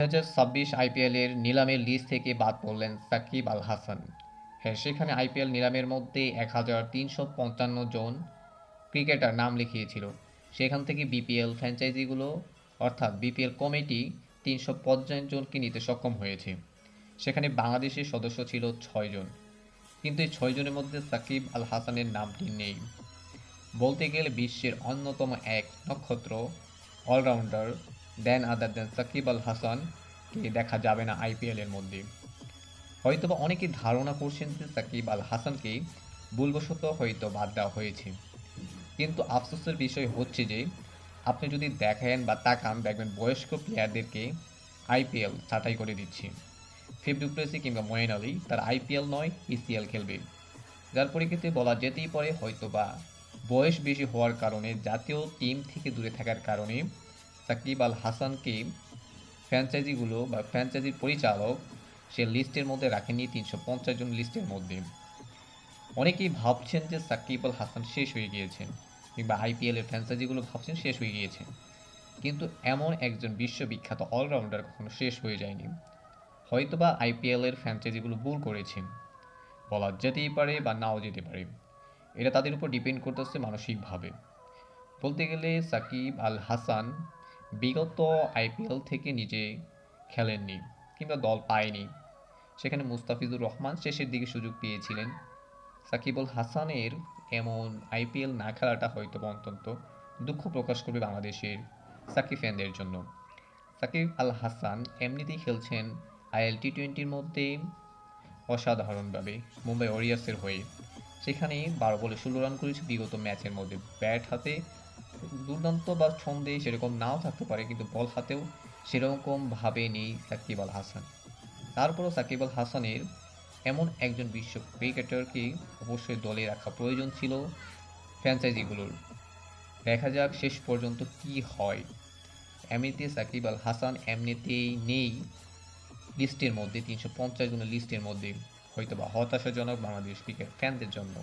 2026 আইপিএলের নিলামের লিস্ট থেকে বাদ পড়লেন সাকিব আল হাসান। হ্যাঁ, সেখানে আইপিএল নিলামের মধ্যে 1355 জন ক্রিকেটার নাম লিখিয়েছিল। সেখান থেকে বিপিএল ফ্র্যাঞ্চাইজিগুলো অর্থাৎ বিপিএল কমিটি 350 জনকে নিতে সক্ষম হয়েছে। সেখানে বাংলাদেশের সদস্য ছিল 6 জন, কিন্তু এই 6 জনের মধ্যে সাকিব আল হাসানের নামটি নেই। বলতে গেলে বিশ্বের অন্যতম এক নক্ষত্র অলরাউন্ডার দেন আদার দেন সাকিব আল হাসানকে দেখা যাবে না আইপিএলের মধ্যে। হয়তোবা অনেকে ধারণা করছেন যে সাকিব আল হাসানকে ভুলবশত হয়তো বাদ দেওয়া হয়েছে, কিন্তু আফসোসের বিষয় হচ্ছে যে আপনি যদি দেখেন বা তাকান দেখবেন বয়স্ক প্লেয়ারদেরকে আইপিএল ছাঁটাই করে দিচ্ছে। ফেফ ডু প্লেসি কিংবা মঈন আলী তার আইপিএল নয় পিসিএল খেলবে, যার পরিপ্রেক্ষিতে বলা যেতেই পারে হয়তোবা বয়স বেশি হওয়ার কারণে জাতীয় টিম থেকে দূরে থাকার কারণে সাকিব আল হাসানকে ফ্র্যাঞ্চাইজিগুলো বা ফ্র্যাঞ্চাইজির পরিচালক সে লিস্টের মধ্যে রাখেনি 350 জন লিস্টের মধ্যে। অনেকেই ভাবছেন যে সাকিব আল হাসান শেষ হয়ে গিয়েছেন, কিংবা আইপিএলের ফ্র্যাঞ্চাইজিগুলো ভাবছেন শেষ হয়ে গিয়েছেন, কিন্তু এমন একজন বিশ্ববিখ্যাত অলরাউন্ডার কখনো শেষ হয়ে যায়নি। হয়তোবা আইপিএলের ফ্র্যাঞ্চাইজিগুলো ভুল করেছেন, বলা যেতেই পারে বা নাও যেতে পারে। এটা তাদের উপর ডিপেন্ড করতেছে মানসিকভাবে। বলতে গেলে সাকিব আল হাসান বিগত আইপিএল থেকে নিজে খেলেননি কিংবা দল পায়নি। সেখানে মুস্তাফিজুর রহমান শেষের দিকে সুযোগ পেয়েছিলেন। সাকিব আল হাসানের এমন আইপিএল না খেলাটা হয়তো অত্যন্ত দুঃখ প্রকাশ করবে বাংলাদেশের সাকিব ফ্যানদের জন্য। সাকিব আল হাসান এমনিতেই খেলছেন আইএল টি-20-র মধ্যে অসাধারণভাবে মুম্বাই ওয়ারিয়ার্সের হয়ে। সেখানে 12 বলে 16 রান করেছে বিগত ম্যাচের মধ্যে। ব্যাট হাতে দুর্দান্ত বা ছন্দে সেরকম নাও থাকতে পারে, কিন্তু বল হাতেও সেরকমভাবে নেই সাকিব আল হাসান। তারপরও সাকিব আল হাসানের এমন একজন বিশ্ব ক্রিকেটারকে অবশ্যই দলে রাখা প্রয়োজন ছিল ফ্র্যাঞ্চাইজিগুলোর। দেখা যাক শেষ পর্যন্ত কি হয়। এমনিতে সাকিব আল হাসান এমনিতেই নেই লিস্টের মধ্যে, 350 জনের লিস্টের মধ্যে। হয়তোবা হতাশাজনক বাংলাদেশ ক্রিকেট ফ্যানদের জন্য।